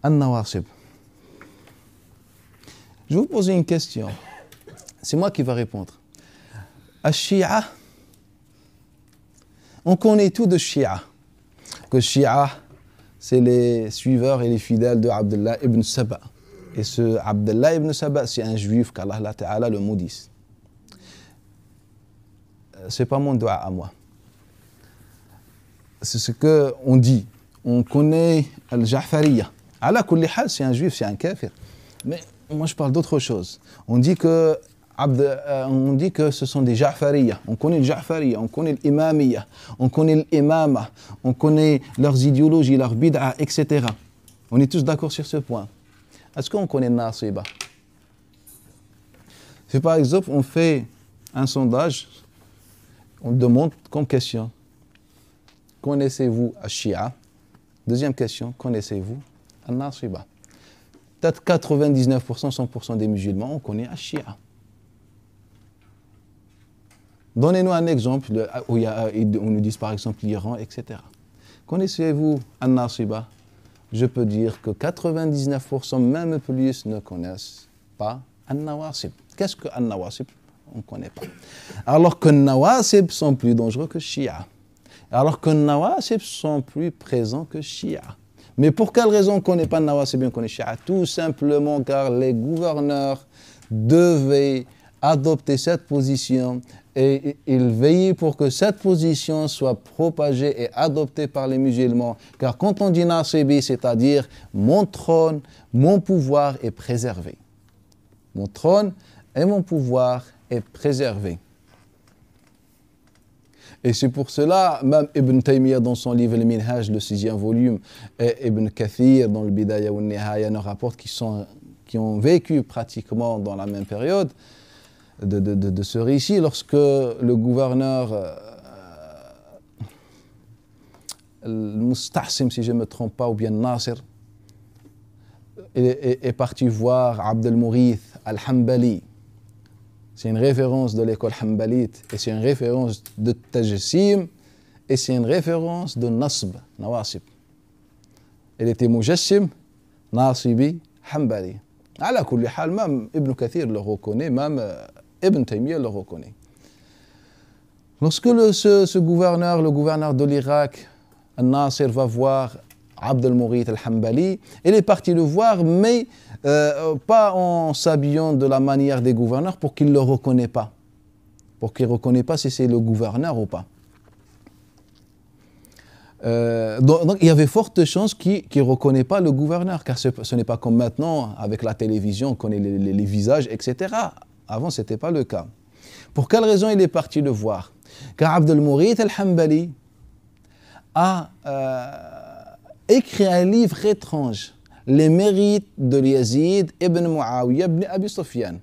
An-Nawasib. Je vais vous poser une question. C'est moi qui vais répondre. Al-Shia, on connaît tout de Shia. Que Shia, c'est les suiveurs et les fidèles de Abdullah ibn Saba. Et ce Abdullah ibn Saba, c'est un juif qu'Allah Ta'ala le maudisse. Ce n'est pas mon doigt à moi. C'est ce qu'on dit. On connaît Al-Ja'fariya. Ala kulli hal, c'est un juif, c'est un kafir. Mais moi, je parle d'autre chose. On dit que ce sont des Ja'fariya. On connaît le Ja'fariya, on connaît l'imamiya, on connaît l'imama, on connaît leurs idéologies, leurs bid'a, etc. On est tous d'accord sur ce point. Est-ce qu'on connaît Nasiba? Si par exemple, on fait un sondage, on demande comme question, connaissez-vous Al-Shia? Deuxième question, connaissez-vous Al-Nasiba? Peut-être 99%, 100% des musulmans, on connaît Al-Shia. Donnez-nous un exemple où on nous dit par exemple l'Iran, etc. Connaissez-vous Al-Nasiba? Je peux dire que 99%, même plus, ne connaissent pas Al-Nawasib. Qu'est-ce que Al-Nawasib? On ne connaît pas. Alors que Nawasib sont plus dangereux que Shia. Alors que Nawasib sont plus présents que Shia. Mais pour quelle raison on ne connaît pas Nawasib et on connaît Shia? Tout simplement car les gouverneurs devaient adopter cette position et ils veillaient pour que cette position soit propagée et adoptée par les musulmans. Car quand on dit Nasibi, c'est-à-dire mon trône, mon pouvoir est préservé. Mon trône et mon pouvoir est préservé. Et c'est pour cela, même Ibn Taymiyyah dans son livre Al-Minhaj, le 6e volume, et Ibn Kathir dans le Bidaya wa Nihaya nous rapportent qui ont vécu pratiquement dans la même période de ce récit, lorsque le gouverneur Mustahsim, si je ne me trompe pas, ou bien Nasir, est parti voir Abd al-Mourith al-Hanbali. C'est une référence de l'école Hanbalite, et c'est une référence de Tajsim, et c'est une référence de Nasb, Nawasib. Il était Mujassim, Nasibi, Hanbali. Ala kulli hal, même Ibn Kathir le reconnaît, même Ibn Taymiyyah le reconnaît. Lorsque ce gouverneur, le gouverneur de l'Irak, Al-Nasir, va voir Abd al-Mourith al-Hanbali, il est parti le voir, mais pas en s'habillant de la manière des gouverneurs pour qu'il ne le reconnaisse pas. Pour qu'il ne reconnaisse pas si c'est le gouverneur ou pas. Donc il y avait forte chance qu'il ne reconnaisse pas le gouverneur, car ce n'est pas comme maintenant, avec la télévision, on connaît les visages, etc. Avant, ce n'était pas le cas. Pour quelle raison il est parti le voir? Car Abd al-Mourith al-Hanbali a écrit un livre étrange, les mérites de Yazid ibn Muawiyah ibn Abi Sufyan,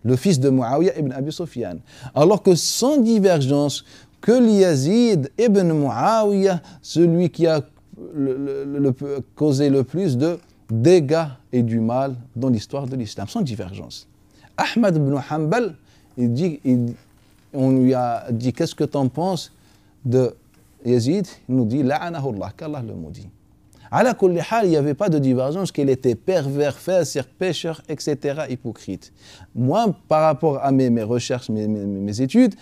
le fils de Muawiyah ibn Abi Sufyan. Alors que sans divergence, que Yazid ibn Muawiyah, celui qui a causé le plus de dégâts et du mal dans l'histoire de l'islam, sans divergence. Ahmad ibn Hanbal, on lui a dit, qu'est-ce que tu en penses de Yazid? Il nous dit, la'anahu Allah, qu'Allah le maudit. Ala kulli hal, il n'y avait pas de divergence, qu'il était pervers, fasiq, pécheur, etc., hypocrite. Moi, par rapport à mes recherches, mes études,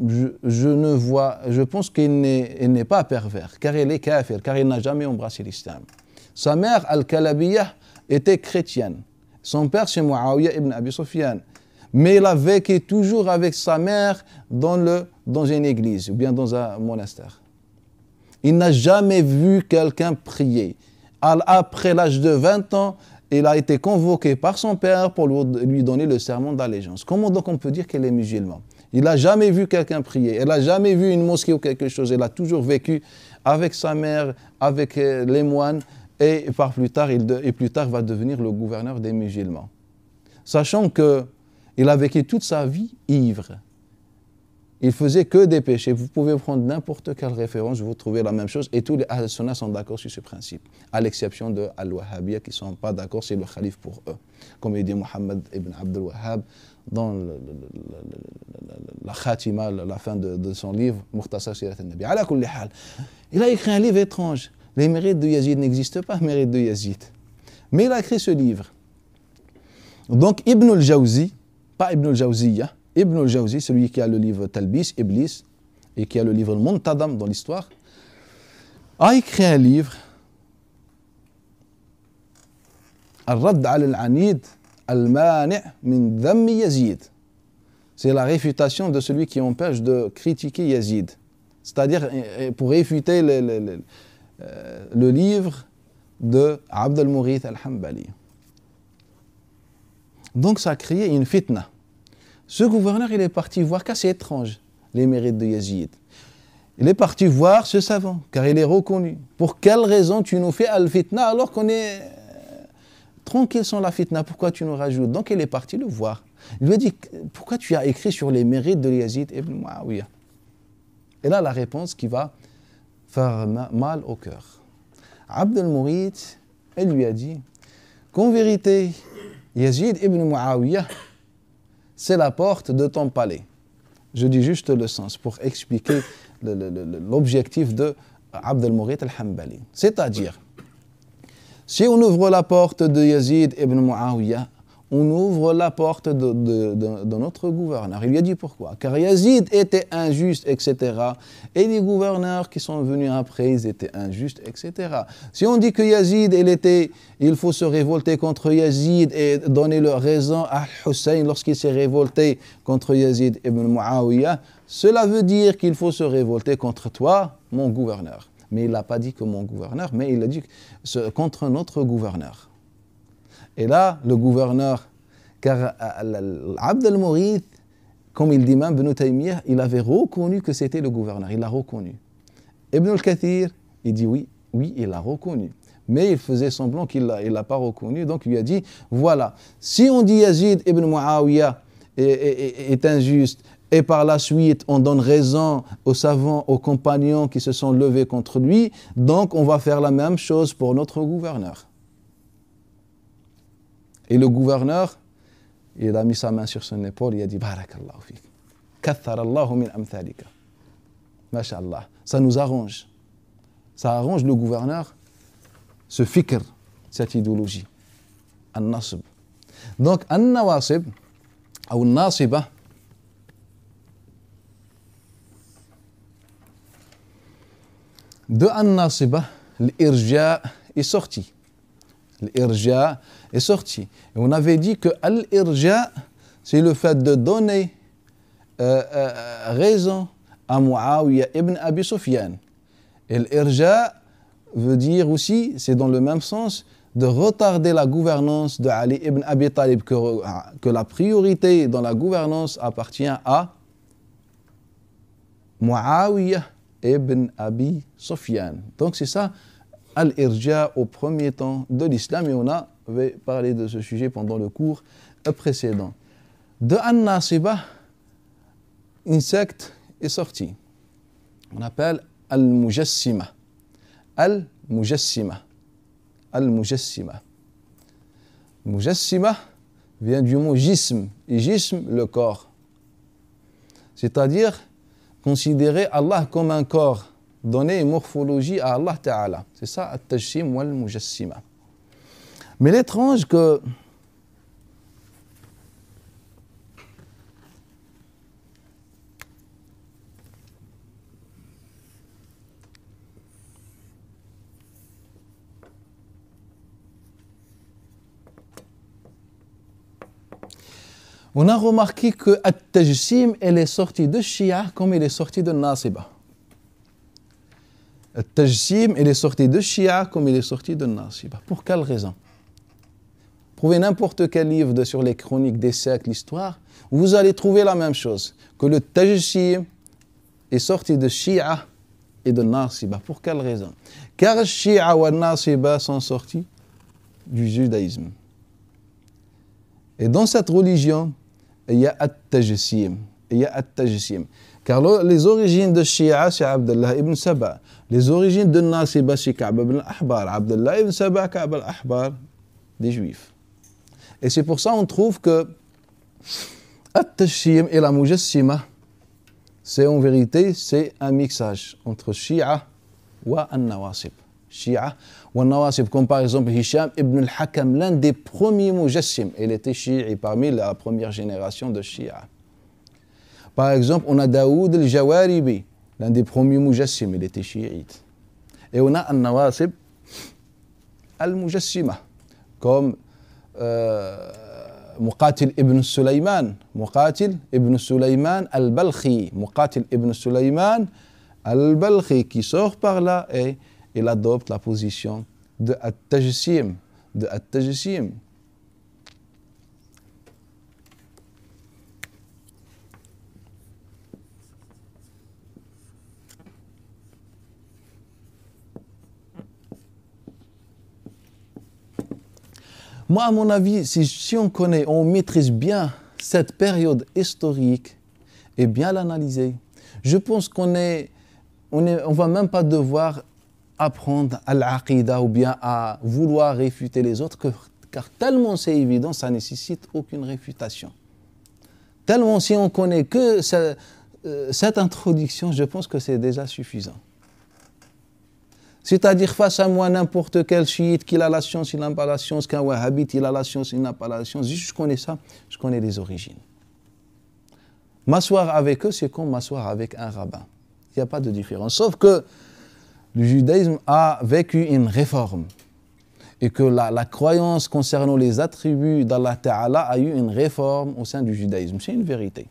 je pense qu'il n'est pas pervers, car il est kafir, car il n'a jamais embrassé l'islam. Sa mère, Al-Kalabiyah, était chrétienne. Son père, c'est Muawiyah ibn Abi Sufyan. Mais il a vécu toujours avec sa mère dans une église, ou bien dans un monastère. Il n'a jamais vu quelqu'un prier. Après l'âge de 20 ans, il a été convoqué par son père pour lui donner le serment d'allégeance. Comment donc on peut dire qu'il est musulman? Il n'a jamais vu quelqu'un prier. Il n'a jamais vu une mosquée ou quelque chose. Il a toujours vécu avec sa mère, avec les moines, et plus tard va devenir le gouverneur des musulmans. Sachant qu'il a vécu toute sa vie ivre. Il faisait que des péchés. Vous pouvez prendre n'importe quelle référence, vous trouvez la même chose. Et tous les Ahl-Sunnah sont d'accord sur ce principe. À l'exception de Al-Wahhabiyya qui ne sont pas d'accord, c'est le khalife pour eux. Comme il dit Muhammad ibn Abdul Wahhab dans la Khatima, la fin de son livre, Mukhtasar Sirat al-Nabi. Ala kulli hal. Il a écrit un livre étrange. Les mérites de Yazid n'existent pas, mérites de Yazid. Mais il a écrit ce livre. Donc Ibn al-Jawzi, pas Ibn al-Jawziyya, Ibn al-Jawzi, celui qui a le livre Talbis, Iblis, et qui a le livre Muntadam dans l'histoire, a écrit un livre, Al-Radd al-Anid al-Mani' min Dhammi Yazid. C'est la réfutation de celui qui empêche de critiquer Yazid. C'est-à-dire pour réfuter le livre de Abd al-Mughith al-Hanbali. Donc ça a créé une fitna. Ce gouverneur, il est parti voir, car c'est étrange, les mérites de Yazid. Il est parti voir ce savant, car il est reconnu. Pour quelle raison tu nous fais al-fitna alors qu'on est tranquille sans la fitna? Pourquoi tu nous rajoutes? Donc il est parti le voir. Il lui a dit, pourquoi tu as écrit sur les mérites de Yazid ibn Muawiyah? Et là, la réponse qui va faire mal au cœur. Abd al-Mughith, elle lui a dit qu'en vérité, Yazid ibn Muawiyah, c'est la porte de ton palais. Je dis juste le sens pour expliquer l'objectif de Abd al-Mughith al-Hanbali. C'est-à-dire, si on ouvre la porte de Yazid ibn Muawiyah, on ouvre la porte de notre gouverneur. Il lui a dit pourquoi? Car Yazid était injuste, etc. Et les gouverneurs qui sont venus après, ils étaient injustes, etc. Si on dit que Yazid, il faut se révolter contre Yazid et donner leur raison à Hussein lorsqu'il s'est révolté contre Yazid ibn Muawiyah, cela veut dire qu'il faut se révolter contre toi, mon gouverneur. Mais il n'a pas dit que mon gouverneur, mais il a dit contre notre gouverneur. Et là, le gouverneur, car Abd al-Mughith, comme il dit même Ibn Taymiyyah, il avait reconnu que c'était le gouverneur, il l'a reconnu. Ibn al-Kathir, il dit oui, il l'a reconnu. Mais il faisait semblant qu'il ne l'a pas reconnu, donc il lui a dit, voilà, si on dit Yazid ibn Muawiyah est injuste, et par la suite on donne raison aux savants, aux compagnons qui se sont levés contre lui, donc on va faire la même chose pour notre gouverneur. Et le gouverneur, il a mis sa main sur son épaule, il a dit Barakallahu fik. Katharallahu min amthalika. Masha'Allah. Ça nous arrange. Ça arrange le gouverneur, ce fikr, cette idéologie. An-Nasib. Donc, An-Nawasib, ou Nasiba, de An-Nasiba, l'Irja est sorti. L'Irja est sorti. Et on avait dit que l'Irja, c'est le fait de donner raison à Muawiyah ibn Abi Sufyan. Et l'Irja veut dire aussi, c'est dans le même sens, de retarder la gouvernance de Ali ibn Abi Talib, que la priorité dans la gouvernance appartient à Muawiyah ibn Abi Sufyan. Donc c'est ça, Al-Irja au premier temps de l'islam, et on avait parlé de ce sujet pendant le cours précédent. De An-Nasiba, une secte est sortie. On appelle Al-Mujassima. Al-Mujassima. Al-Mujassima. Mujassima vient du mot jism, et jism, le corps. C'est-à-dire considérer Allah comme un corps, donner une morphologie à Allah Ta'ala. C'est ça, At-Tajsim wal-Mujassima. Mais l'étrange que on a remarqué que At-Tajsim, elle est sortie de Shia comme elle est sortie de Nasiba. At-Tajsim, elle est sortie de Shia comme elle est sortie de Nasiba. Pour quelle raison? Prouvez n'importe quel livre sur les chroniques des siècles, l'histoire, vous allez trouver la même chose, que le Tajsim est sorti de Shia et de Nasiba. Pour quelle raison? Car Shia et Nasiba sont sortis du judaïsme. Et dans cette religion, il y a At-Tajsim. Car les origines de Shia, c'est Abdullah ibn Saba. Les origines de Nasiba, c'est Ka'b ibn al-Ahbar. Abdullah ibn Saba, Ka'b al-Ahbar, des Juifs. Et c'est pour ça qu'on trouve que At-Tajsim et la Mujassima, c'est en vérité, c'est un mixage entre Shia et An-Nawasib. Shia والنواصب comme par exemple Hisham ibn al-Hakam, l'un des premiers mujassim, il était chiite parmi la première génération de Shia. Par exemple, on a Daoud al-Jawaribi, l'un des premiers mujassim, il était chiite. Et on a al-Nawasib al-Mujassima, comme Muqatil ibn Sulaiman al-Balkhi, Muqatil ibn Sulaiman al-Balkhi, qui sort par là et il adopte la position de At-Tajsim, Moi, à mon avis, si on connaît, on maîtrise bien cette période historique et bien l'analyser, je pense qu'on va même pas devoir apprendre à l'aqidah ou bien à vouloir réfuter les autres, car tellement c'est évident, ça ne nécessite aucune réfutation. Tellement si on connaît que cette introduction, je pense que c'est déjà suffisant. C'est-à-dire face à moi, n'importe quel chiite, qu'il a la science, il n'a pas la science, qu'un wahhabite, il a la science, il n'a pas la science, je connais ça, je connais les origines. M'asseoir avec eux, c'est comme m'asseoir avec un rabbin. Il n'y a pas de différence. Sauf que le judaïsme a vécu une réforme et que la croyance concernant les attributs d'Allah Ta'ala a eu une réforme au sein du judaïsme. C'est une vérité.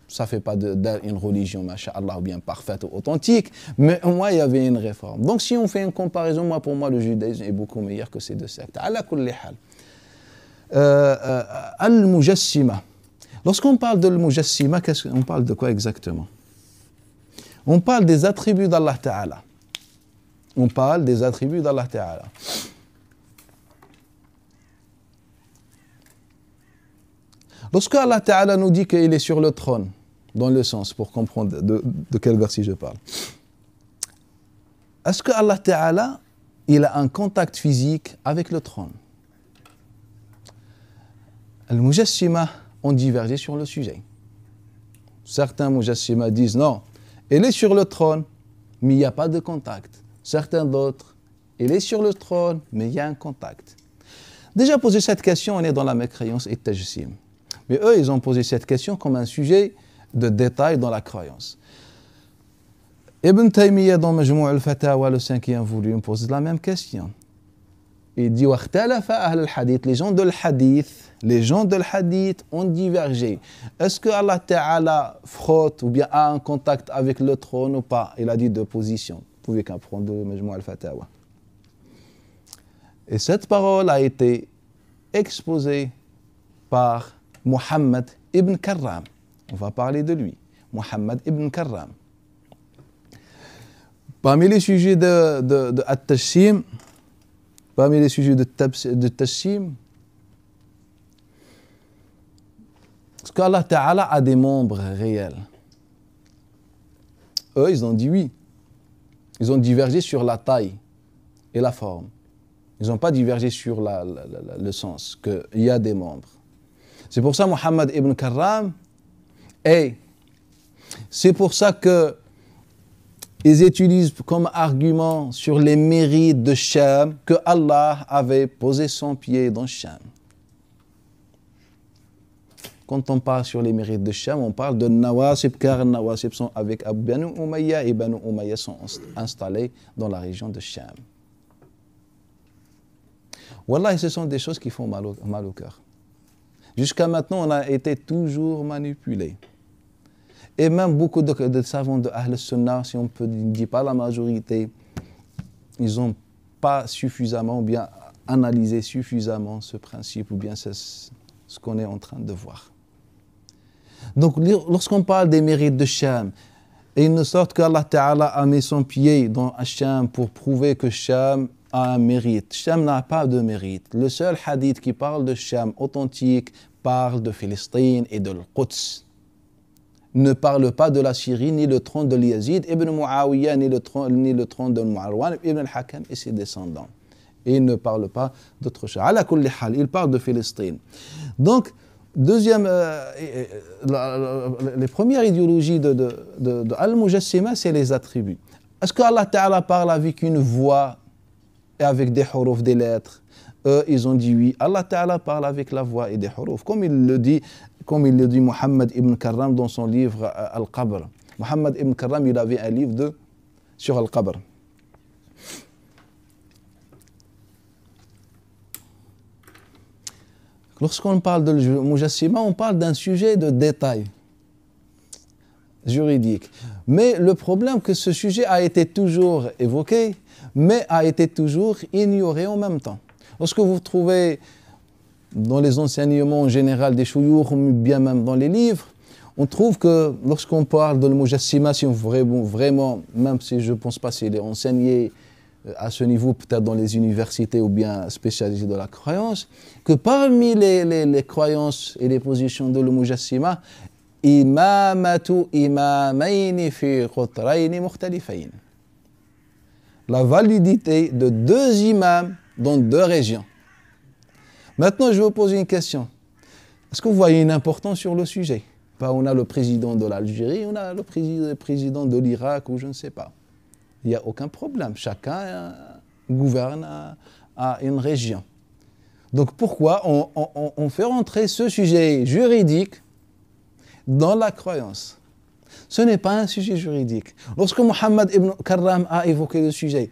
Ça ne fait pas d'une religion, masha'Allah, ou bien parfaite ou authentique, mais au moins il y avait une réforme. Donc si on fait une comparaison, pour moi le judaïsme est beaucoup meilleur que ces deux sectes. Ala kulli hal. Al-Mujassima. Lorsqu'on parle de Al-Mujassima, on parle de quoi exactement? On parle des attributs d'Allah Ta'ala. On parle des attributs d'Allah Ta'ala. Lorsque Allah Ta'ala nous dit qu'il est sur le trône, dans le sens, pour comprendre de quel verset je parle, est-ce que Allah Ta'ala, il a un contact physique avec le trône? Al-Mujassima ont divergé sur le sujet. Certains Mujassima disent non, il est sur le trône, mais il n'y a pas de contact. Certains d'autres, il est sur le trône, mais il y a un contact. Déjà posé cette question, on est dans la mécréance et tajsim. Mais eux, ils ont posé cette question comme un sujet de détail dans la croyance. Ibn Taymiyyah, dans Majmou' al-Fatawa, le 5e volume, pose la même question. Il dit les gens de l'hadith ont divergé. Est-ce que Allah Ta'ala frotte ou bien a un contact avec le trône ou pas? Il a dit deux positions. Vous pouvez comprendre de Majmou' al-Fatawa. Et cette parole a été exposée par Muhammad ibn Karram. On va parler de lui. Muhammad ibn Karram. Parmi les sujets de At-Tajsim, parmi les sujets de Tajsim, est-ce qu'Allah Ta'ala a des membres réels? Eux, ils ont dit oui. Ils ont divergé sur la taille et la forme. Ils n'ont pas divergé sur le sens, qu'il y a des membres. C'est pour ça Muhammad ibn Karram, et c'est pour ça que ils utilisent comme argument sur les mérites de Cham que Allah avait posé son pied dans Cham. Quand on parle sur les mérites de Cham, on parle de Nawasib, car Nawasib sont avec Banu Umayya et Banu Umayya sont installés dans la région de Cham. Wallah, ce sont des choses qui font mal au cœur. Jusqu'à maintenant, on a été toujours manipulés. Et même beaucoup de savants de Ahl Sunnah, si on peut dire pas la majorité, ils n'ont pas suffisamment ou bien analysé suffisamment ce principe ou bien ce qu'on est en train de voir. Donc, lorsqu'on parle des mérites de Cham, et il ne sorte qu'Allah Ta'ala a mis son pied dans Cham pour prouver que Cham a un mérite. Cham n'a pas de mérite. Le seul hadith qui parle de Cham authentique parle de Palestine et de l'Quds. Ne parle pas de la Syrie, ni le trône de Yazid ibn Muawiyah, ni le trône de Marwan ibn al-Hakam et ses descendants. Et il ne parle pas d'autre chose. Ala kulli hal, il parle de Palestine. Donc, deuxième, les premières idéologies de Al-Mujassima, c'est les attributs. Est-ce qu'Allah Ta'ala parle avec une voix et avec des huruf, des lettres. Eux, ils ont dit oui. Allah Ta'ala parle avec la voix et des huruf. Comme il le dit Muhammad ibn Karram dans son livre Al-Qabr. Muhammad ibn Karram, il avait un livre sur Al-Qabr. Lorsqu'on parle de Mujassima, on parle d'un sujet de détail juridique. Mais le problème, que ce sujet a été toujours évoqué, mais a été toujours ignoré en même temps. Lorsque vous trouvez dans les enseignements en général des chouyours, ou bien même dans les livres, on trouve que lorsqu'on parle de Mujassima, si vraiment, même si je ne pense pas s'il est enseigné à ce niveau, peut-être dans les universités ou bien spécialisés de la croyance, que parmi les croyances et les positions de Mujassima, imamatu imamaini fi qutraini mukhtalifain. La validité de deux imams dans deux régions. Maintenant, je vais vous poser une question. Est-ce que vous voyez une importance sur le sujet? On a le président de l'Algérie, on a le président de l'Irak, ou je ne sais pas. Il n'y a aucun problème. Chacun gouverne à une région. Donc pourquoi on fait rentrer ce sujet juridique dans la croyance? Ce n'est pas un sujet juridique. Lorsque Muhammad ibn Karram a évoqué le sujet,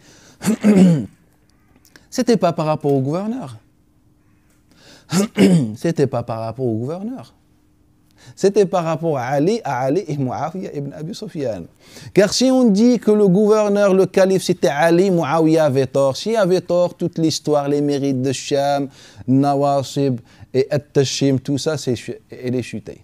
c'était pas par rapport au gouverneur. C'était pas par rapport au gouverneur. C'était par rapport à Ali et Muawiyah ibn Abi Sufyan. Car si on dit que le gouverneur, le calife, c'était Ali, Muawiyah avait tort. S'il avait tort, toute l'histoire, les mérites de Sham, Nawasib et At-Tashim, tout ça, elle est chutée.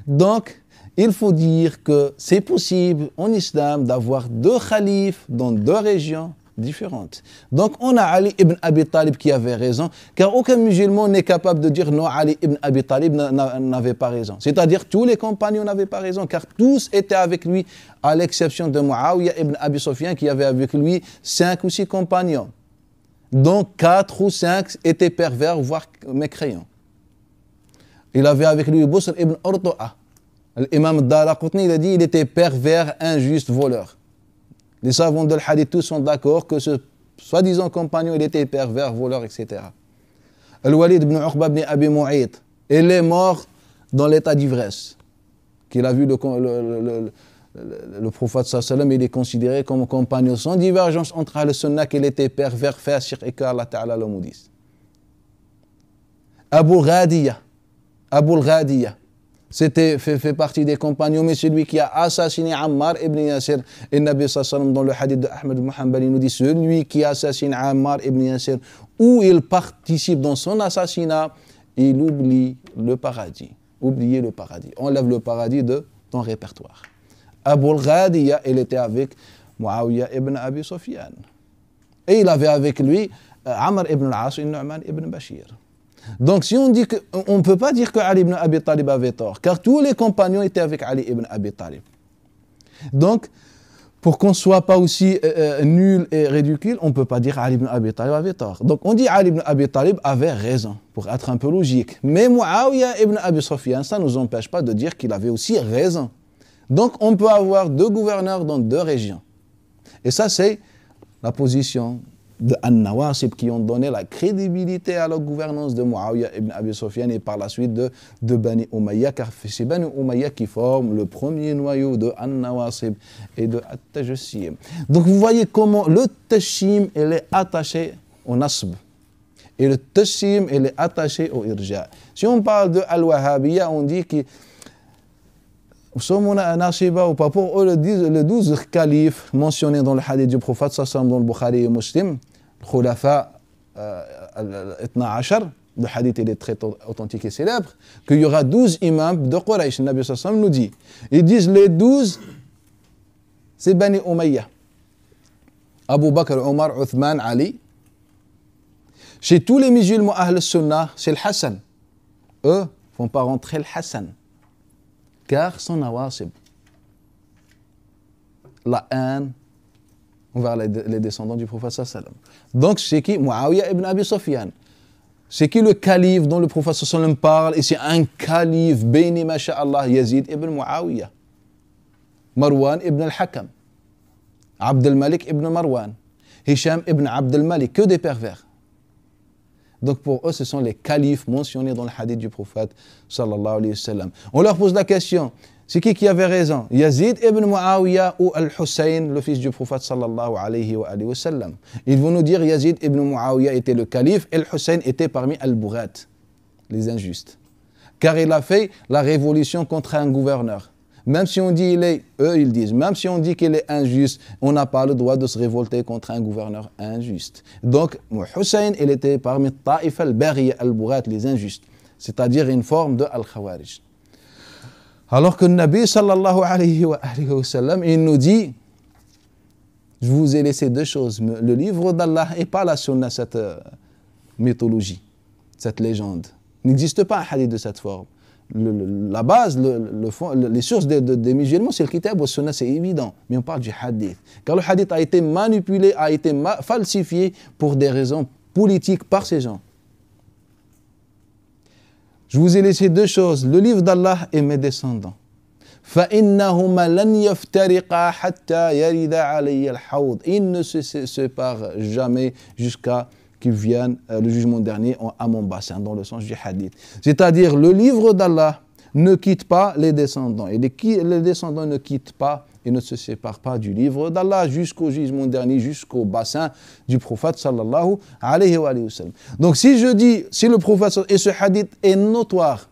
Donc, il faut dire que c'est possible en islam d'avoir deux khalifes dans deux régions différentes. Donc on a Ali ibn Abi Talib qui avait raison, car aucun musulman n'est capable de dire non, Ali ibn Abi Talib n'avait pas raison. C'est-à-dire tous les compagnons n'avaient pas raison, car tous étaient avec lui, à l'exception de Muawiyah ibn Abi Sufyan qui avait avec lui 5 ou 6 compagnons. Donc 4 ou 5 étaient pervers, voire mécréants. Il avait avec lui Busr ibn Urtu'a. L'imam Daraqutni, il a dit il était pervers, injuste, voleur. Les savants de l'hadith tous sont d'accord que ce soi-disant compagnon, il était pervers, voleur, etc. Al-Walid ibn Uqba ibn Abi Mu'ayt, il est mort dans l'état d'ivresse. Qu'il a vu le prophète sallallahu alayhi wa sallam, il est considéré comme compagnon sans divergence entre al-Sunnah qu'il était pervers, fasiq et qu'Allah Ta'ala le maudisse. Abu Ghadiya, fait partie des compagnons, mais celui qui a assassiné Ammar ibn Yasir. Et Nabi sallallahu alayhi wa sallam, dans le hadith de Ahmed ibn Hanbal, il nous dit celui qui assassine Ammar ibn Yasir, ou il participe dans son assassinat, il oublie le paradis. Oubliez le paradis. Enlève le paradis de ton répertoire. Abu Ghadiya, il était avec Muawiyah ibn Abi Sufyan. Et il avait avec lui Amr ibn al-As et Nu'man ibn Bashir. Donc si on dit on ne peut pas dire que Ali ibn Abi Talib avait tort, car tous les compagnons étaient avec Ali ibn Abi Talib. Donc, pour qu'on ne soit pas aussi nul et ridicule, on ne peut pas dire Ali ibn Abi Talib avait tort. Donc on dit Ali ibn Abi Talib avait raison, pour être un peu logique. Mais Muawiyah ibn Abi Sufyan, ça ne nous empêche pas de dire qu'il avait aussi raison. Donc on peut avoir deux gouverneurs dans deux régions. Et ça c'est la position de An-Nawasib qui ont donné la crédibilité à la gouvernance de Muawiyah ibn Abi Sufyan et par la suite de Bani Umayya, car c'est Bani Umayya qui forment le premier noyau de An-Nawasib et de At-Tajassim. Donc vous voyez comment le Tashim il est attaché au Nasb et le Tashim il est attaché au Irja. Si on parle de Al-Wahhabiyya, on dit que sommes un Nashiba ou pas. Pour eux, le 12 califes mentionnés dans le hadith du prophète, ça semble dans le Bukhari et Muslim, le Khulafa al-12, le hadith il est très authentique et célèbre, qu'il y aura 12 imams de Quraysh. Le Nabi sallam nous dit. Ils disent les 12, c'est Bani Umayya. Abu Bakr, Omar, Uthman, Ali. Chez tous les musulmans Ahl Sunnah, c'est le Hassan. Eux ne font pas rentrer le Hassan. Car son nawasib, la haine envers les descendants du prophète sallallahu alayhi wa sallam. Donc c'est qui? Muawiyah ibn Abi Sufyan. C'est qui le calife dont le prophète sallallahu alayhi wa sallam parle? Et c'est un calife béni, masha'Allah, Yazid ibn Muawiyah, Marwan ibn al-Hakam, Abd al-Malik ibn Marwan. Hisham ibn Abd al-Malik, que des pervers. Donc pour eux, ce sont les califes mentionnés dans le hadith du prophète sallallahu alayhi wa sallam. On leur pose la question, c'est qui avait raison, Yazid ibn Muawiyah ou Al-Hussein, le fils du prophète sallallahu alayhi wa sallam? Ils vont nous dire Yazid ibn Muawiyah était le calife et Al-Hussein était parmi Al-Bughat, les injustes. Car il a fait la révolution contre un gouverneur. Même si on dit ils disent, même si on dit qu'il est injuste, on n'a pas le droit de se révolter contre un gouverneur injuste. Donc, Hussein, il était parmi Taif al-Baghiya al-Bughat, les injustes, c'est-à-dire une forme de Al-Khawarij. Alors que le Nabi sallallahu alayhi wa sallam, il nous dit, je vous ai laissé deux choses, le livre d'Allah et pas la sunna, cette mythologie, cette légende. Il n'existe pas un hadith de cette forme. La base, les sources des musulmans, c'est le kitab ou sunna, c'est évident. Mais on parle du hadith. Car le hadith a été manipulé, a été falsifié pour des raisons politiques par ces gens. Je vous ai laissé deux choses, le livre d'Allah et mes descendants. فَإِنَّهُمَا لَنْ يَفْتَرِقَا حَتَّى يَرِدَ عَلَيَّ الْحَوْض. Ils ne se séparent jamais jusqu'à qu'ils viennent le jugement dernier à mon bassin, dans le sens du hadith. C'est-à-dire, le livre d'Allah ne quitte pas les descendants. Et les descendants ne quittent pas et ne se séparent pas du livre d'Allah jusqu'au jugement dernier, jusqu'au bassin du prophète sallallahu alayhi wa sallam. Donc si je dis, si le prophète, et ce hadith est notoire,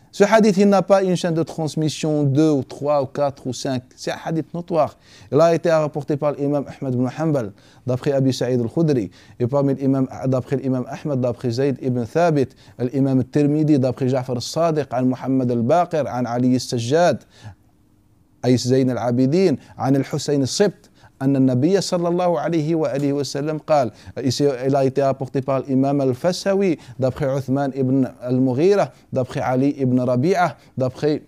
ce hadith, il n'a pas une chaîne de transmission 2 ou 3 ou 4 ou 5. C'est un hadith notoire. Il a été rapporté par l'imam Ahmad ibn Hanbal, d'après Abi Sa'id al-Khudri, et d'après l'imam Ahmad, d'après Zayd ibn Thabit, l'imam al-Tirmidhi, d'après Ja'far al-Sadiq, an Muhammad al-Baqir, an Ali al-Sajjad, Aïs Zayn al-Abidin, an al-Hussein al-Sibt, أن النبي صلى الله عليه وآله وسلم قال, il a été apporté par l'imam al-Fasawi, d'après Uthman ibn al-Mughira, d'après Ali ibn Rabi'a, d'après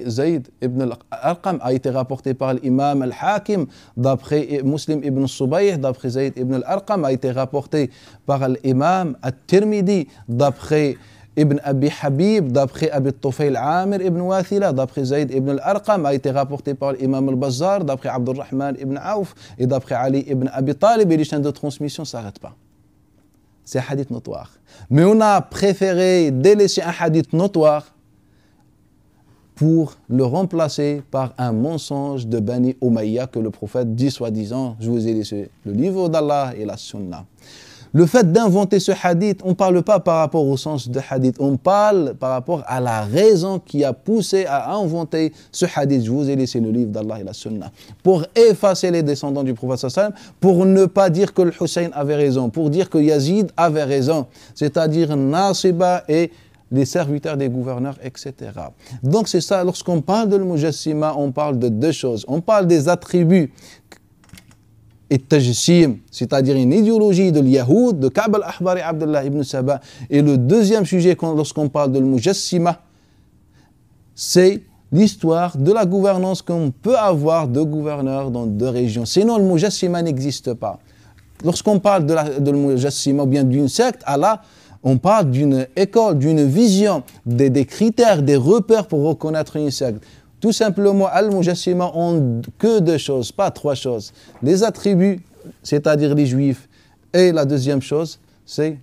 Zayd ibn al-Arqam, a été rapporté par l'imam al-Hakim, d'après Muslim ibn Subayh, d'après Zayd ibn al-Arqam, a été rapporté par l'imam al-Tirmidhi, d'après Ibn Abi Habib, d'après Abi Tufayl Amir ibn Wathila, d'après Zayd ibn al-Arqam, a été rapporté par l'imam al-Bazzar, d'après Abdurrahman ibn Auf et d'après Ali ibn Abi Talib, et les chaînes de transmission ne s'arrêtent pas. C'est un hadith notoire. Mais on a préféré délaisser un hadith notoire pour le remplacer par un mensonge de Bani Umayya que le prophète dit soi-disant, je vous ai laissé le livre d'Allah et la sunna. Le fait d'inventer ce hadith, on ne parle pas par rapport au sens de hadith, on parle par rapport à la raison qui a poussé à inventer ce hadith. Je vous ai laissé le livre d'Allah et la sunna. Pour effacer les descendants du prophète sallallahu alayhi wa sallam, pour ne pas dire que le Hussein avait raison, pour dire que Yazid avait raison, c'est-à-dire Nasiba et les serviteurs des gouverneurs, etc. Donc c'est ça, lorsqu'on parle de l'Mujassima, on parle de deux choses. On parle des attributs et tajsim, c'est-à-dire une idéologie de l'Yahoud, de Ka'b al-Ahbar et Abdullah ibn Saba. Et le deuxième sujet, lorsqu'on parle de l'Mujassima, c'est l'histoire de la gouvernance qu'on peut avoir de gouverneurs dans deux régions. Sinon, le Mujassima n'existe pas. Lorsqu'on parle de l'Mujassima ou bien d'une secte, Allah, on parle d'une école, d'une vision, des critères, des repères pour reconnaître une secte. Tout simplement, Al-Mujassima ont que deux choses, pas trois choses. Les attributs, c'est-à-dire les juifs, et la deuxième chose, c'est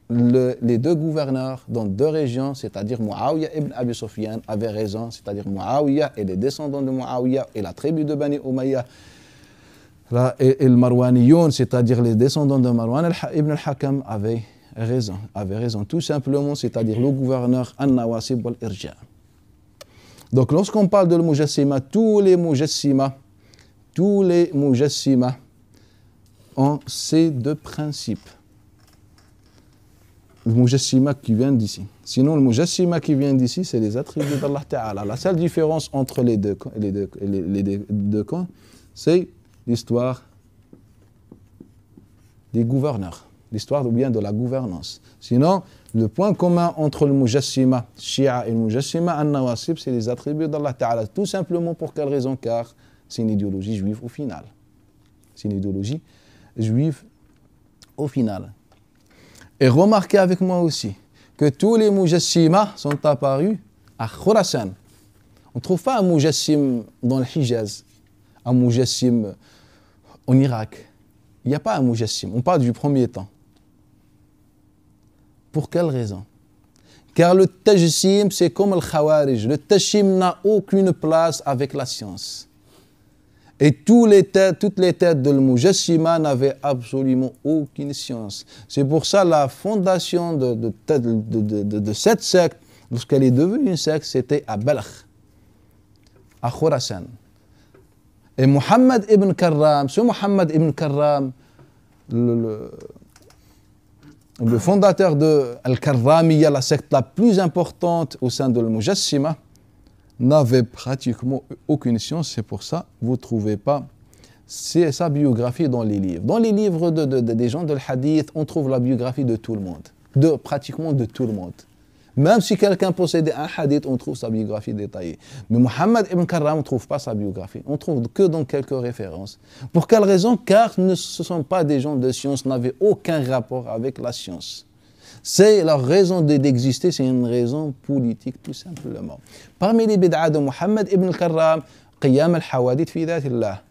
les deux gouverneurs dans deux régions, c'est-à-dire Muawiyah ibn Abi Sufyan avait raison, c'est-à-dire Muawiyah et les descendants de Muawiyah et la tribu de Bani Umayya, et le Marwaniyoun, c'est-à-dire les descendants de Marwan ibn al-Hakam avaient raison, tout simplement, c'est-à-dire le gouverneur An-Nawasib wal-Irja'. Donc lorsqu'on parle de Mujassima, tous les Mujassima ont ces deux principes. Le Mujassima qui vient d'ici. Sinon, le Mujassima qui vient d'ici, c'est les attributs d'Allah Ta'ala. La seule différence entre les deux camps, c'est l'histoire des gouverneurs. L'histoire ou bien de la gouvernance. Sinon, le point commun entre le Mujassima Shia et le Mujassima An-Nawasib, c'est les attributs d'Allah Ta'ala. Tout simplement pour quelle raison? Car c'est une idéologie juive au final. C'est une idéologie juive au final. Et remarquez avec moi aussi que tous les Mujassima sont apparus à Khurasan. On ne trouve pas un Mujassim dans le Hijaz, un mujassim en Irak. Il n'y a pas un mujassim, on parle du premier temps. Pour quelle raison? Car le tajsim, c'est comme le khawarij. Le tajsim n'a aucune place avec la science. Et toutes les têtes de l'Mujassima n'avaient absolument aucune science. C'est pour ça la fondation de cette secte, lorsqu'elle est devenue une secte, c'était à Balkh, à Khurasan. Et Muhammad ibn Karram, ce Muhammad ibn Karram, le fondateur de Al-Karramiyya, la secte la plus importante au sein de l'Mujassima, n'avait pratiquement aucune science. C'est pour ça que vous ne trouvez pas sa biographie dans les livres. Dans les livres des gens de l'Hadith, on trouve la biographie de tout le monde, pratiquement de tout le monde. Même si quelqu'un possédait un hadith, on trouve sa biographie détaillée. Mais Muhammad ibn Karram, on ne trouve pas sa biographie. On ne trouve que dans quelques références. Pour quelle raison? Car ce ne sont pas des gens de science, n'avaient aucun rapport avec la science. C'est leur raison d'exister, c'est une raison politique tout simplement. Parmi les bid'a de Muhammad ibn Karram, Qiyam al-Hawadith fi dhatillah,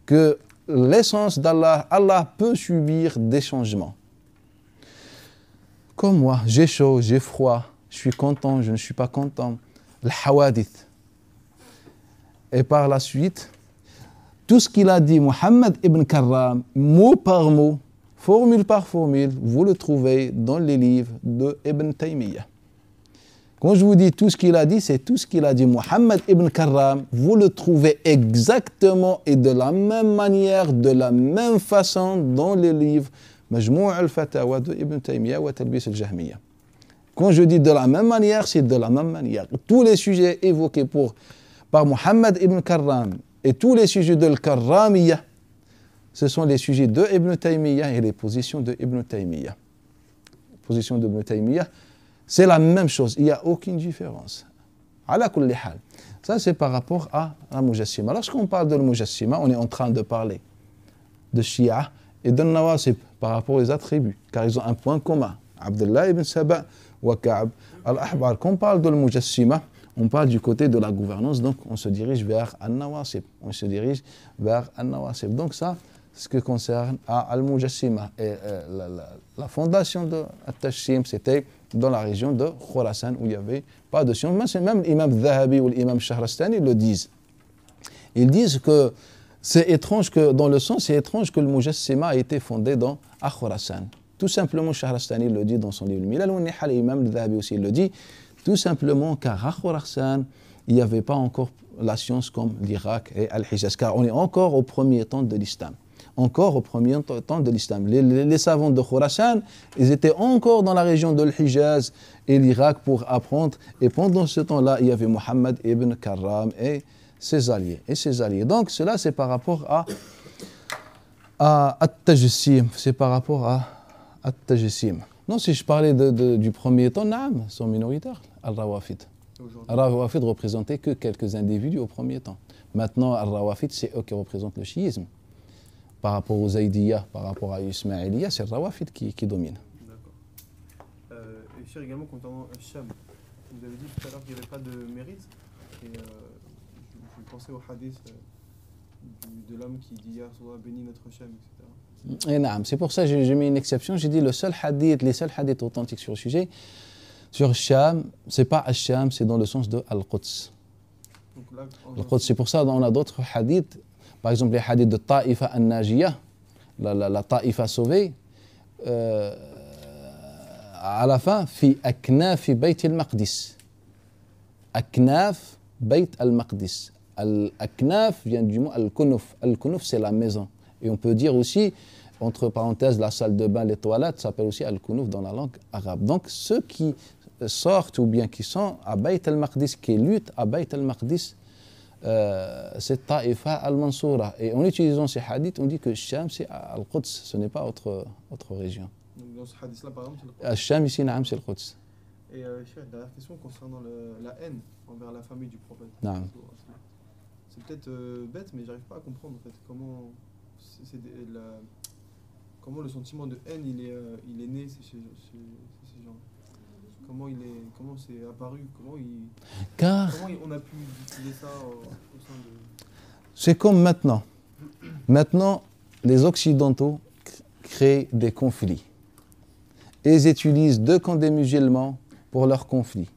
que l'essence d'Allah, Allah peut subir des changements. Comme moi, j'ai chaud, j'ai froid, je suis content, je ne suis pas content. Al-Hawadith. Et par la suite, tout ce qu'il a dit Muhammad ibn Karram, mot par mot, formule par formule, vous le trouvez dans les livres de Ibn Taymiyyah. Quand je vous dis tout ce qu'il a dit, c'est tout ce qu'il a dit Muhammad ibn Karram, vous le trouvez exactement et de la même manière, de la même façon dans les livres Majmou' al-Fatawa de Ibn Taymiyyah wa Talbis al-Jahmiyya. Quand je dis de la même manière, c'est de la même manière. Tous les sujets évoqués par Muhammad ibn Karram et tous les sujets de l'Karramiyya, ce sont les sujets de Ibn Taymiyyah et les positions de Ibn Taymiyyah. Les positions de Ibn Taymiyyah, c'est la même chose, il n'y a aucune différence. Ala kulli hal. Ça, c'est par rapport à la Mujassima. Lorsqu'on parle de Mujassima, on est en train de parler de Shia et de Nawasib par rapport aux attributs, car ils ont un point commun. Abdullah ibn Saba wa Ka'b al-Ahbar. Quand on parle de Mujassima, on parle du côté de la gouvernance, donc on se dirige vers An-Nawasib. On se dirige vers An-Nawasib. Donc ça, ce qui concerne Al-Mujassima. Et la fondation de Al-Tashsim, c'était dans la région de Khurasan, où il n'y avait pas de science. Même l'imam Dhahabi ou l'imam Shahrastani le disent. Ils disent que c'est étrange que, dans le sens, c'est étrange que le Mujassima a été fondé à Khurasan. Tout simplement, Shahrastani le dit dans son livre Milal wa Nihal, l'imam Dhahabi aussi le dit, tout simplement car à Khurasan, il n'y avait pas encore la science comme l'Irak et Al-Hijaz, car on est encore au premier temps de l'islam. Encore au premier temps de l'islam. Les savants de Khurasan, ils étaient encore dans la région de l'Hijaz et l'Irak pour apprendre. Et pendant ce temps-là, il y avait Muhammad ibn Karram et ses alliés. Donc cela, c'est par rapport à At-Tajassim. C'est par rapport à At-Tajassim. Non, si je parlais du premier temps, naam, sont minoritaires, Al-Rawafid. Al-Rawafid représentait que quelques individus au premier temps. Maintenant, Al-Rawafid, c'est eux qui représentent le chiisme. Par rapport aux Zaydiyya, par rapport à Ismaïliyya, c'est le Rawafid qui domine. D'accord. Et cher également concernant Sham, vous avez dit tout à l'heure qu'il n'y avait pas de mérite. Et je pensais au hadith de l'homme qui dit Ya Rasulullah, bénis notre Sham, etc. Et naam, c'est pour ça que j'ai mis une exception. J'ai dit les seuls hadiths authentiques sur le sujet, sur Sham, c'est pas Al-Sham, c'est dans le sens de Al-Quds. Al-Quds, c'est pour ça qu'on a d'autres hadiths. Par exemple, les hadiths de Ta'ifa al-Najiyah, la Ta'ifa sauvée, à la fin, fi aknaf bayt al-Maqdis. Aknaf bayt al-Maqdis. Al-Aknaf vient du mot al-Kunuf. Al-Kunuf, c'est la maison. Et on peut dire aussi, entre parenthèses, la salle de bain, les toilettes, s'appelle aussi al-Kunuf dans la langue arabe. Donc, ceux qui sortent ou bien qui sont à Bayt al-Maqdis, qui luttent à Bayt al-Maqdis, c'est Ta'ifa al-Mansoura. Et en utilisant ces hadiths, on dit que Sham, c'est Al-Quds, ce n'est pas autre région. Donc dans ce hadith-là, par exemple, c'est le Quds. Sham, ici, naam, c'est le Quds. Et dernière question concernant la haine envers la famille du prophète. Naam. C'est peut-être bête, mais j'arrive pas à comprendre en fait comment le sentiment de haine il est né chez ces gens. Comment c'est apparu, comment on a pu utiliser ça au sein de... C'est comme maintenant. Maintenant, les Occidentaux créent des conflits. Et ils utilisent deux camps des musulmans pour leurs conflits.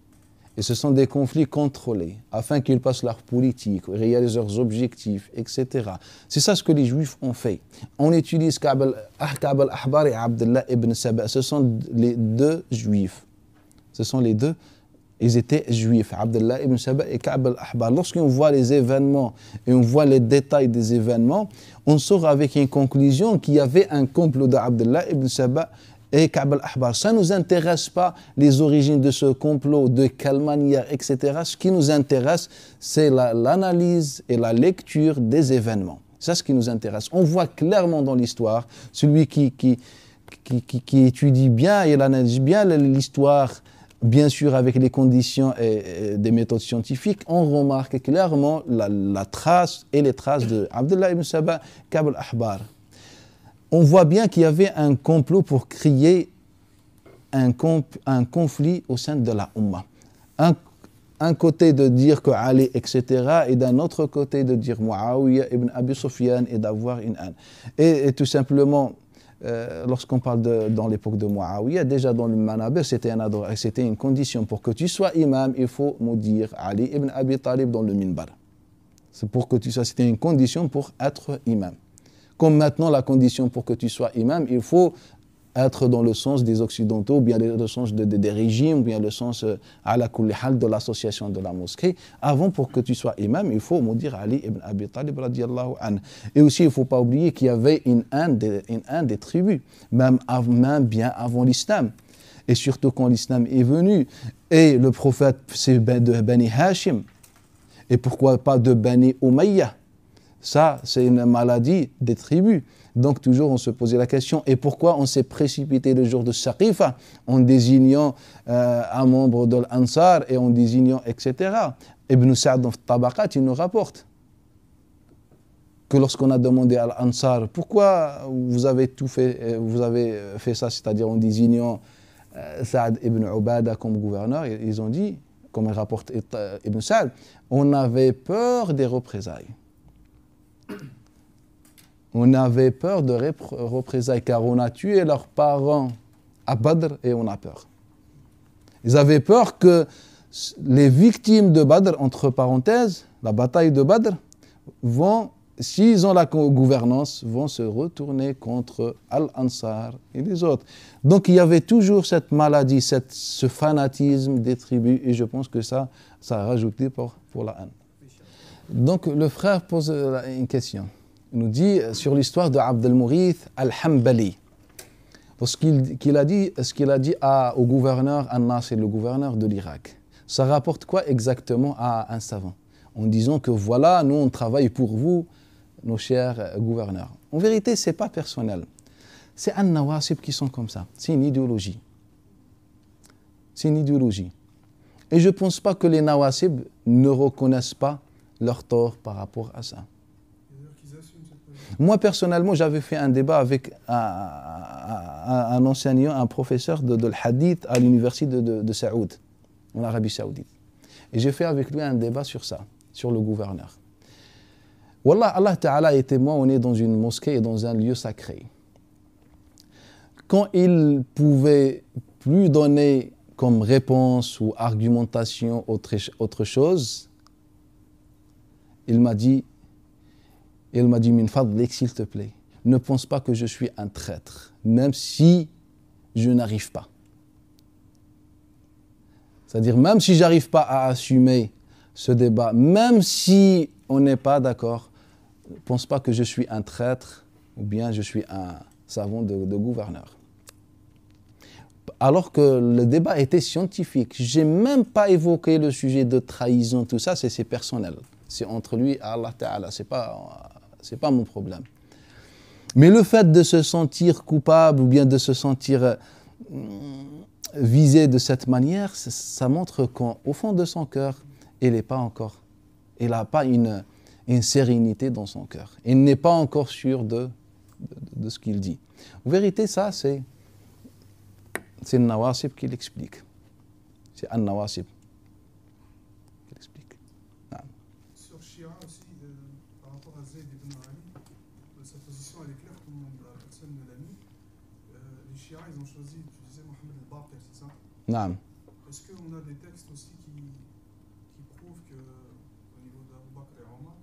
Et ce sont des conflits contrôlés, afin qu'ils passent leur politique, réalisent leurs objectifs, etc. C'est ça ce que les Juifs ont fait. On utilise Ka'b al-Ahbar et Abdullah ibn Saba. Ce sont les deux Juifs. Ce sont les deux. Ils étaient Juifs, Abdullah ibn Saba et Ka'b al-Ahbar. Lorsqu'on voit les événements et on voit les détails des événements, on sort avec une conclusion qu'il y avait un complot d'Abdullah ibn Saba et Ka'b al-Ahbar. Ça ne nous intéresse pas les origines de ce complot, de quelle manière, etc. Ce qui nous intéresse, c'est l'analyse et la lecture des événements. C'est ce qui nous intéresse. On voit clairement dans l'histoire, celui qui étudie bien et analyse bien l'histoire, bien sûr avec les conditions et des méthodes scientifiques, on remarque clairement la trace et les traces de Abdullah ibn Saba, Ka'b al-Ahbar. On voit bien qu'il y avait un complot pour créer un conflit au sein de la Ummah. Un côté de dire que Ali, etc., et d'un autre côté de dire Muawiyah ibn Abi Sufyan et d'avoir une haine. Et tout simplement, lorsqu'on parle dans l'époque de Muawiyah, déjà dans le Manabir, c'était une condition. Pour que tu sois imam, il faut maudire Ali ibn Abi Talib dans le minbar. C'est pour que tu sois, c'était une condition pour être imam. Comme maintenant, la condition pour que tu sois imam, il faut être dans le sens des Occidentaux, ou bien le sens des régimes, ou bien le sens à la kulli hal de l'association de la mosquée. Avant, pour que tu sois imam, il faut maudire Ali ibn Abi Talib radiyallahu anhu. Et aussi, il ne faut pas oublier qu'il y avait une haine des tribus, même bien avant l'islam. Et surtout quand l'islam est venu. Et le prophète, c'est de Bani Hashim. Et pourquoi pas de Bani Umayyah? Ça, c'est une maladie des tribus. Donc, toujours, on se posait la question, et pourquoi on s'est précipité le jour de Saqifa en désignant un membre de l'Ansar et en désignant, etc. Ibn Sa'd dans Tabaqat, il nous rapporte que lorsqu'on a demandé à l'Ansar, pourquoi vous avez fait ça, c'est-à-dire en désignant Sa'd ibn Ubada comme gouverneur, ils ont dit, comme il rapporte Ibn Sa'd, on avait peur des représailles. On avait peur de représailles car on a tué leurs parents à Badr et on a peur. Ils avaient peur que les victimes de Badr, entre parenthèses, la bataille de Badr, s'ils ont la gouvernance, vont se retourner contre Al-Ansar et les autres. Donc il y avait toujours cette maladie, ce fanatisme des tribus et je pense que ça a rajouté pour la haine. Donc le frère pose une question. Il nous dit sur l'histoire de Abd al-Mourith al-Hanbali. Lorsqu'il a dit ce qu'il a dit au gouverneur An-Nasir, le gouverneur de l'Irak. Ça rapporte quoi exactement à un savant? En disant que voilà, nous on travaille pour vous, nos chers gouverneurs. En vérité, ce n'est pas personnel. C'est un nawasib qui sont comme ça. C'est une idéologie. C'est une idéologie. Et je ne pense pas que les nawasib ne reconnaissent pas leur tort par rapport à ça. Moi, personnellement, j'avais fait un débat avec un enseignant, un professeur de l'hadith à l'université de Saoud, en Arabie Saoudite. Et j'ai fait avec lui un débat sur ça, sur le gouverneur. Wallah, Allah Ta'ala et moi, on est dans une mosquée et dans un lieu sacré. Quand il pouvait plus donner comme réponse ou argumentation autre chose, il m'a dit, min fadlik, s'il te plaît, ne pense pas que je suis un traître, même si je n'arrive pas. C'est-à-dire, même si je n'arrive pas à assumer ce débat, même si on n'est pas d'accord, ne pense pas que je suis un traître ou bien je suis un savant de gouverneur. Alors que le débat était scientifique. Je n'ai même pas évoqué le sujet de trahison, tout ça, c'est personnel. C'est entre lui et Allah Ta'ala, c'est pas mon problème. Mais le fait de se sentir coupable ou bien de se sentir visé de cette manière, ça montre qu'au fond de son cœur, il n'a pas une sérénité dans son cœur. Il n'est pas encore sûr de ce qu'il dit. En vérité, ça, c'est le nawasib qui l'explique. C'est un nawasib qui l'explique. Sur Shia aussi, par rapport position elle est claire, tout le monde, personne ne l'a mis. Les chiites, ils ont choisi d'utiliser Mohammed al-Baqir, c'est ça? Naam. Est-ce qu'on a des textes aussi qui prouvent qu'au niveau d'Abu Bakr et Omar,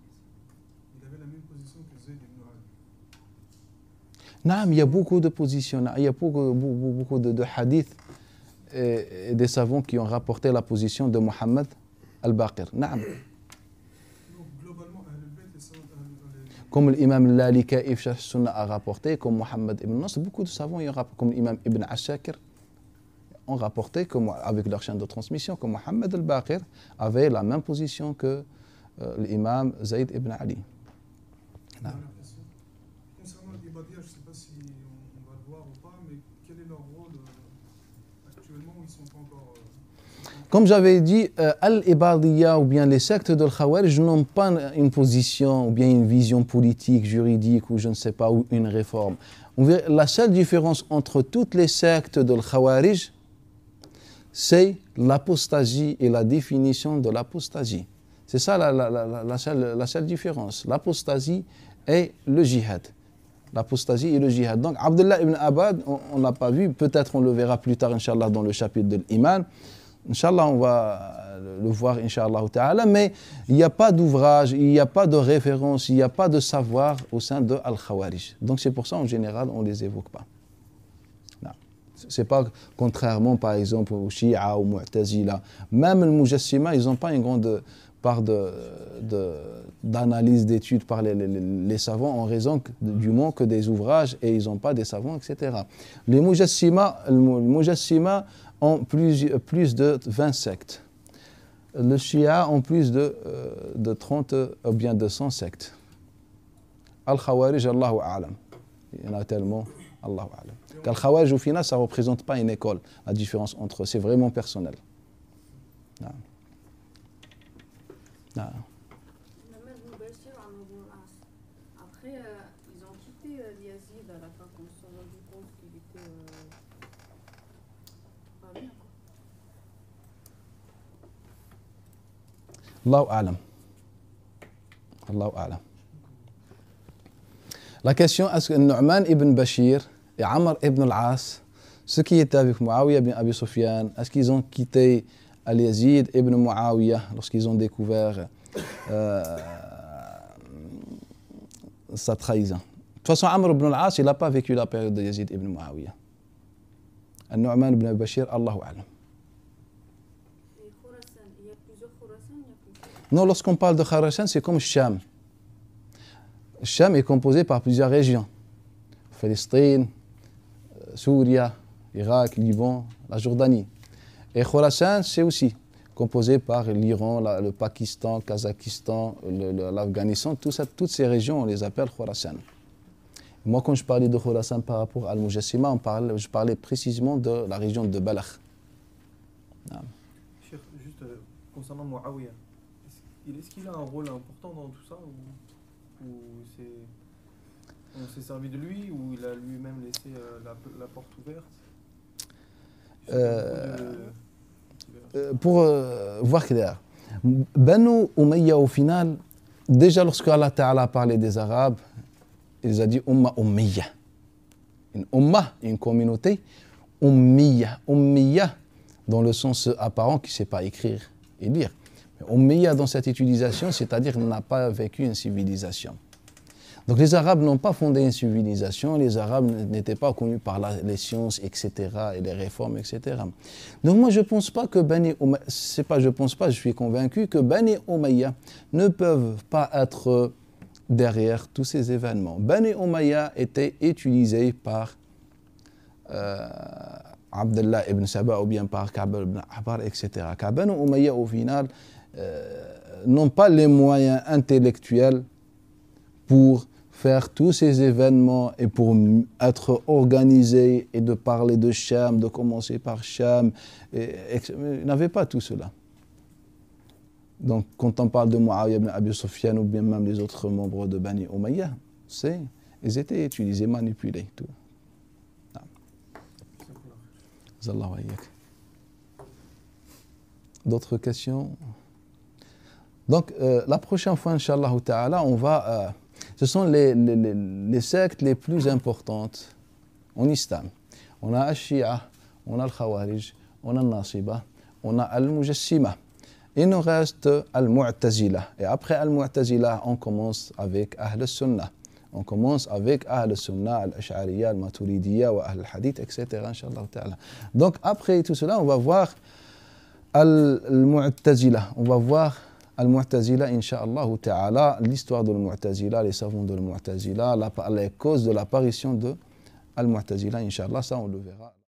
il avait la même position que Zayd ibn Ali? Naam, il y a beaucoup de positions, il y a beaucoup de hadiths et des savants qui ont rapporté la position de Mohammed al-Baqir. Naam. Donc globalement, Ahl-al-Bayt et Comme l'imam Lalika'i Sharh Sunnah a rapporté, comme Mohammed ibn Nasr, beaucoup de savants ont rapporté, comme l'imam Ibn Ashakir ont rapporté, avec leur chaîne de transmission, que Mohammed al-Baqir avait la même position que l'imam Zayd ibn Ali. Dernière question. Concernant l'Ibadiyya, je ne sais pas si on va le voir ou pas, mais quel est leur rôle actuellement où ils ne sont pas encore. Comme j'avais dit, Al-Ibadiyya ou bien les sectes de Khawarij n'ont pas une position ou bien une vision politique, juridique ou je ne sais pas, ou une réforme. La seule différence entre toutes les sectes de Khawarij, c'est l'apostasie et la définition de l'apostasie. C'est ça la seule différence. L'apostasie et le djihad. L'apostasie et le djihad. Donc, Abdullah ibn Abad, on ne l'a pas vu, peut-être on le verra plus tard, Inch'Allah, dans le chapitre de l'Iman. Inch'Allah, on va le voir, Inch'Allah ta'ala, mais il n'y a pas d'ouvrage, il n'y a pas de référence, il n'y a pas de savoir au sein de Al-Khawarij. Donc, c'est pour ça, en général, on ne les évoque pas. Ce n'est pas contrairement, par exemple, aux Shia ou Mu'tazila. Même le Mujassima, ils n'ont pas une grande part d'analyse, d'études par les savants en raison du manque des ouvrages et ils n'ont pas des savants, etc. Les Mujassima ont plus de 20 sectes. Le Shia ont plus de 30 ou bien de 100 sectes. Al-Khawarij, Allahu A'lam. Il y en a tellement, Allahu A'lam. Al-Khawarij, au final, ça ne représente pas une école. La différence entre eux, c'est vraiment personnel. Non. Non. Après, ils ont quitté Yazid à la fin quand ils se sont rendus compte qu'il était pas bien. Allahu A'lam. Allahu A'lam. La question, est-ce que Nu'man ibn Bashir et Amr ibn al-As, ceux qui étaient avec Muawiyah ibn Abi Sufyan, est-ce qu'ils ont quitté Al-Yazid ibn Muawiyah lorsqu'ils ont découvert sa trahison? De toute façon, Amr ibn al-As, il n'a pas vécu la période de Yazid ibn Muawiyah. Nu'man ibn Bashir, Allahu A'lam. Il y a plusieurs Khurasan, Non, lorsqu'on parle de Khurasan, c'est comme Sham. Sham est composé par plusieurs régions. Palestine, Syrie, Irak, Liban, la Jordanie. Et Khurasan, c'est aussi composé par l'Iran, le Pakistan, le Kazakhstan, l'Afghanistan. Toutes ces régions, on les appelle Khurasan. Moi, quand je parlais de Khurasan par rapport à Al-Mujassima, je parlais précisément de la région de Balakh. Cheikh, juste concernant Muawiyah, est-ce qu'il a un rôle important dans tout ça ou on s'est servi de lui ou il a lui-même laissé la porte ouverte? Pour voir clair, Banu Umayya au final, déjà lorsque Allah Ta'ala a parlé des Arabes, il a dit Umma Ummiya. Une Umma, une communauté, Ummiya. Ummiya, dans le sens apparent qui ne sait pas écrire et lire. Ummiya dans cette utilisation, c'est-à-dire n'a pas vécu une civilisation. Donc les Arabes n'ont pas fondé une civilisation, les Arabes n'étaient pas connus par les sciences, etc., et les réformes, etc. Donc moi je ne pense pas que Bani Umayya, c'est pas je pense pas, je suis convaincu que Bani Umayya ne peuvent pas être derrière tous ces événements. Bani Umayya était utilisé par Abdullah ibn Saba ou bien par Ka'b ibn Ahbar, etc. Car Bani Umayya au final n'ont pas les moyens intellectuels pour faire tous ces événements et pour être organisés et de parler de Sham, de commencer par Sham. Ils n'avaient pas tout cela. Donc, quand on parle de Muawiyah ibn Abi Sufyan ou bien même les autres membres de Bani Umayya, ils étaient utilisés, manipulés. Tout. D'autres questions? Donc, la prochaine fois, Inch'Allah Ta'ala, on va... Ce sont les sectes les plus importantes en islam. On a Al-Shia, on a Al-Khawarij, on a Al-Nasiba, on a Al-Mujassima. Il nous reste Al-Mu'tazila. Et après Al-Mu'tazila, on commence avec Ahl al-Sunnah. On commence avec Ahl al-Sunnah, Al-Ash'ariyya, Al-Maturidiyya, wa Ahl al-Hadith, etc. Inch'Allah ta'ala. Donc après tout cela, on va voir Al-Mu'tazila. On va voir Al-Mu'tazila, Inch'Allah ta'ala, l'histoire de Al-Mu'tazila, les savants de Al-Mu'tazila, les causes de l'apparition de Al-Mu'tazila, Inch'Allah, ça on le verra.